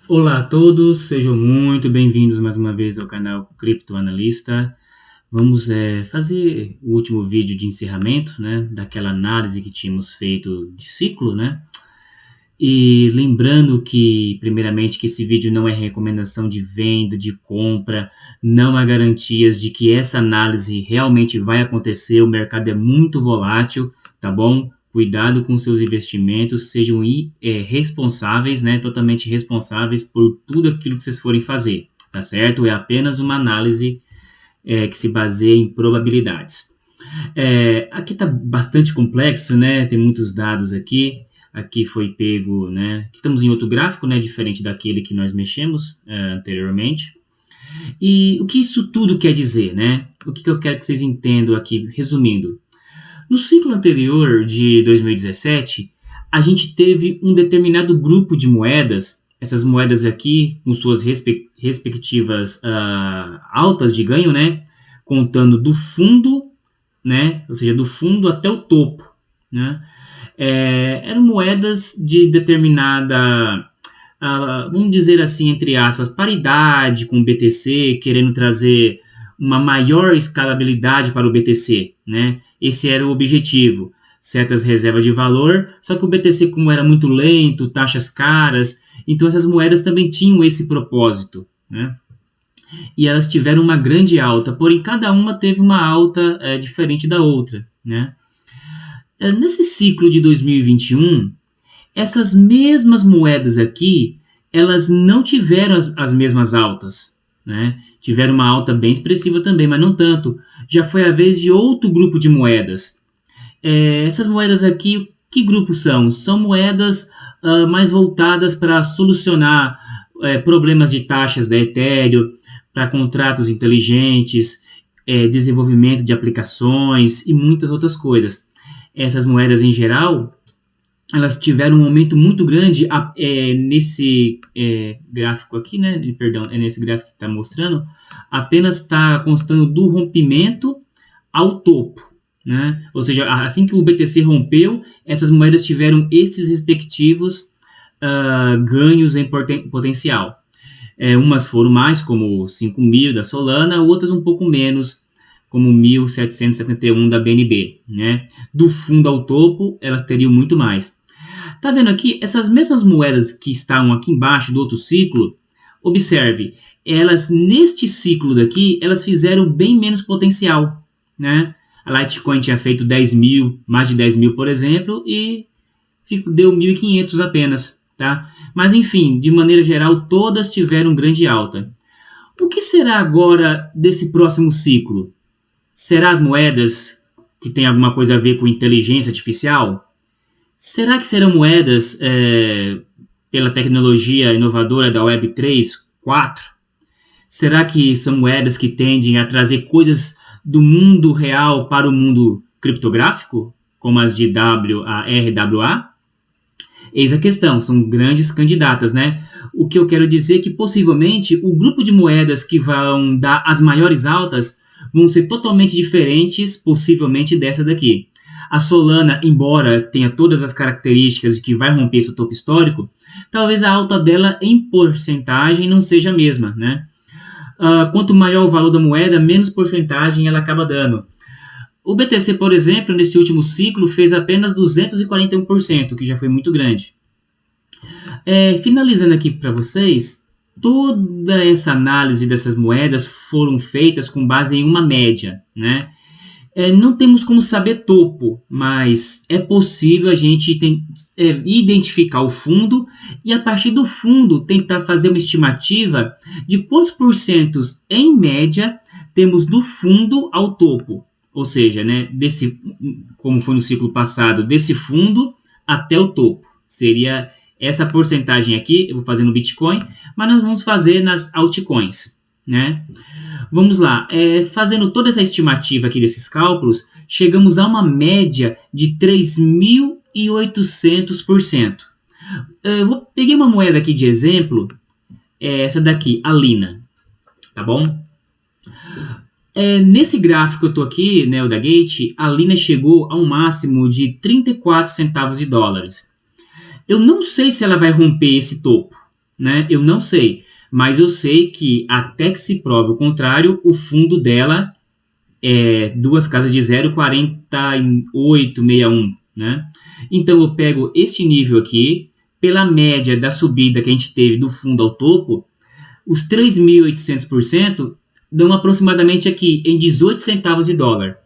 Olá a todos, sejam muito bem-vindos mais uma vez ao canal Criptoanalista. Vamos fazer o último vídeo de encerramento, né, daquela análise que tínhamos feito de ciclo, né? E lembrando que, primeiramente, que esse vídeo não é recomendação de venda, de compra, não há garantias de que essa análise realmente vai acontecer, o mercado é muito volátil, tá bom? Cuidado com seus investimentos, sejam responsáveis, né, totalmente responsáveis por tudo aquilo que vocês forem fazer, tá certo? É apenas uma análise que se baseia em probabilidades. Aqui está bastante complexo, né? Tem muitos dados aqui. Aqui foi pego, né? Estamos em outro gráfico, né? Diferente daquele que nós mexemos anteriormente. E o que isso tudo quer dizer, né? O que eu quero que vocês entendam aqui, resumindo. No ciclo anterior de 2017, a gente teve um determinado grupo de moedas, essas moedas aqui, com suas respectivas altas de ganho, né? Contando do fundo, né? Ou seja, do fundo até o topo, né? Eram moedas de determinada, vamos dizer assim, entre aspas, paridade com o BTC, querendo trazer uma maior escalabilidade para o BTC, né? Esse era o objetivo, certas reservas de valor, só que o BTC, como era muito lento, taxas caras, então essas moedas também tinham esse propósito, né? E elas tiveram uma grande alta, porém cada uma teve uma alta diferente da outra, né? Nesse ciclo de 2021, essas mesmas moedas aqui, elas não tiveram as mesmas altas, né? Tiveram uma alta bem expressiva também, mas não tanto. Já foi a vez de outro grupo de moedas. Essas moedas aqui, que grupos são? São moedas mais voltadas para solucionar problemas de taxas da Ethereum, para contratos inteligentes, desenvolvimento de aplicações e muitas outras coisas. Essas moedas em geral, elas tiveram um aumento muito grande nesse gráfico aqui, né? Perdão, nesse gráfico que está mostrando, apenas está constando do rompimento ao topo, né? Ou seja, assim que o BTC rompeu, essas moedas tiveram esses respectivos ganhos em potencial. Umas foram mais, como 5.000 da Solana, outras um pouco menos, como 1.771 da BNB, né? Do fundo ao topo, elas teriam muito mais. Tá vendo aqui? Essas mesmas moedas que estão aqui embaixo do outro ciclo, observe, elas neste ciclo daqui, elas fizeram bem menos potencial, né? A Litecoin tinha feito 10.000, mais de 10.000, por exemplo, e deu 1.500 apenas, tá? Mas enfim, de maneira geral, todas tiveram grande alta. O que será agora desse próximo ciclo? Será as moedas que têm alguma coisa a ver com inteligência artificial? Será que serão moedas pela tecnologia inovadora da Web3, 4? Será que são moedas que tendem a trazer coisas do mundo real para o mundo criptográfico, como as de RWA? Eis a questão, são grandes candidatas, né? O que eu quero dizer é que possivelmente o grupo de moedas que vão dar as maiores altas vão ser totalmente diferentes, possivelmente, dessa daqui. A Solana, embora tenha todas as características de que vai romper esse topo histórico, talvez a alta dela em porcentagem não seja a mesma, né? Quanto maior o valor da moeda, menos porcentagem ela acaba dando. O BTC, por exemplo, nesse último ciclo, fez apenas 241%, que já foi muito grande. Finalizando aqui para vocês, toda essa análise dessas moedas foram feitas com base em uma média, né? Não temos como saber topo, mas é possível a gente identificar o fundo e a partir do fundo tentar fazer uma estimativa de quantos porcentos em média temos do fundo ao topo. Ou seja, né, como foi no ciclo passado, desse fundo até o topo. Seria essa porcentagem aqui, eu vou fazer no Bitcoin, mas nós vamos fazer nas altcoins, né? Vamos lá, fazendo toda essa estimativa aqui desses cálculos, chegamos a uma média de 3.800%. Peguei uma moeda aqui de exemplo, essa daqui, a Lina, tá bom? Nesse gráfico que eu estou aqui, né, o da Gate, a Lina chegou a um máximo de 34 centavos de dólares. Eu não sei se ela vai romper esse topo, né? Eu não sei, mas eu sei que até que se prove o contrário, o fundo dela é duas casas de 0,4861, né? Então eu pego este nível aqui, pela média da subida que a gente teve do fundo ao topo, os 3.800% dão aproximadamente aqui em 18 centavos de dólar.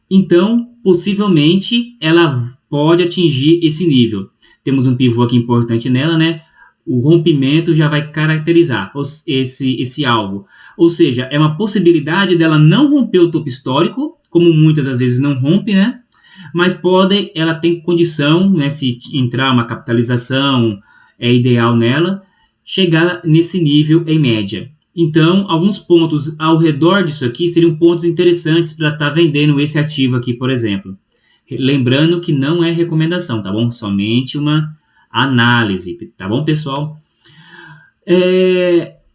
Então, possivelmente, ela pode atingir esse nível. Temos um pivô aqui importante nela, né? O rompimento já vai caracterizar esse alvo. Ou seja, é uma possibilidade dela não romper o topo histórico, como muitas das vezes não rompe, né? Mas ela tem condição, né, se entrar uma capitalização ideal nela, chegar nesse nível em média. Então, alguns pontos ao redor disso aqui seriam pontos interessantes para estar vendendo esse ativo aqui, por exemplo. Lembrando que não é recomendação, tá bom? Somente uma análise, tá bom, pessoal?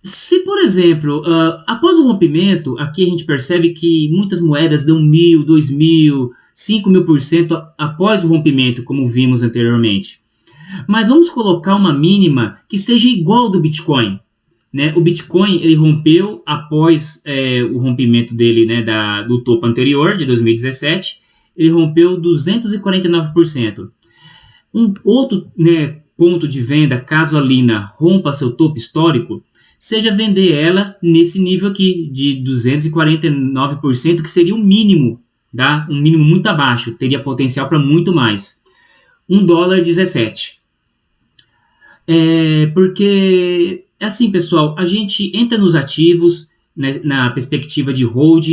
Se, por exemplo, após o rompimento, aqui a gente percebe que muitas moedas dão 1.000, 2.000, 5.000% após o rompimento, como vimos anteriormente. Mas vamos colocar uma mínima que seja igual ao do Bitcoin. Né? O Bitcoin ele rompeu após o rompimento dele, né, do topo anterior, de 2017, ele rompeu 249%. Um outro, né, ponto de venda, caso a Lina rompa seu topo histórico, seja vender ela nesse nível aqui de 249%, que seria o mínimo, tá? Um mínimo muito abaixo, teria potencial para muito mais. $1,17. Porque, assim, pessoal, a gente entra nos ativos, né, na perspectiva de hold,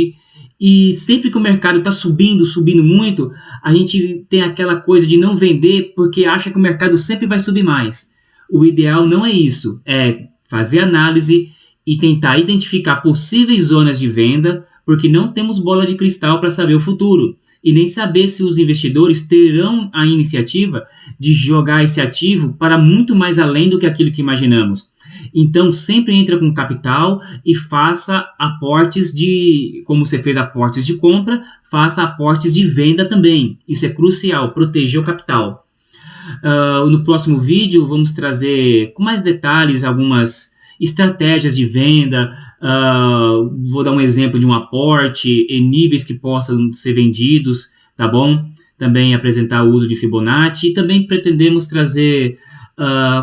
e sempre que o mercado está subindo muito, a gente tem aquela coisa de não vender porque acha que o mercado sempre vai subir mais. O ideal não é isso, é fazer análise e tentar identificar possíveis zonas de venda, porque não temos bola de cristal para saber o futuro e nem saber se os investidores terão a iniciativa de jogar esse ativo para muito mais além do que aquilo que imaginamos. Então, sempre entra com capital e faça aportes como você fez aportes de compra, faça aportes de venda também. Isso é crucial, proteger o capital. No próximo vídeo, vamos trazer com mais detalhes algumas estratégias de venda. Vou dar um exemplo de um aporte em níveis que possam ser vendidos, tá bom? Também apresentar o uso de Fibonacci e também pretendemos trazer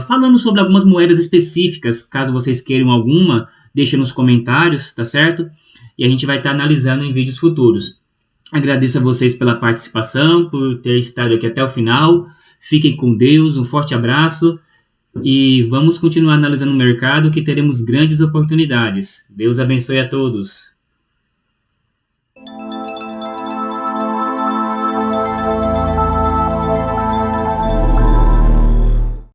falando sobre algumas moedas específicas. Caso vocês queiram alguma, deixem nos comentários, tá certo? E a gente vai estar analisando em vídeos futuros. Agradeço a vocês pela participação, por ter estado aqui até o final. Fiquem com Deus, um forte abraço e vamos continuar analisando o mercado que teremos grandes oportunidades. Deus abençoe a todos.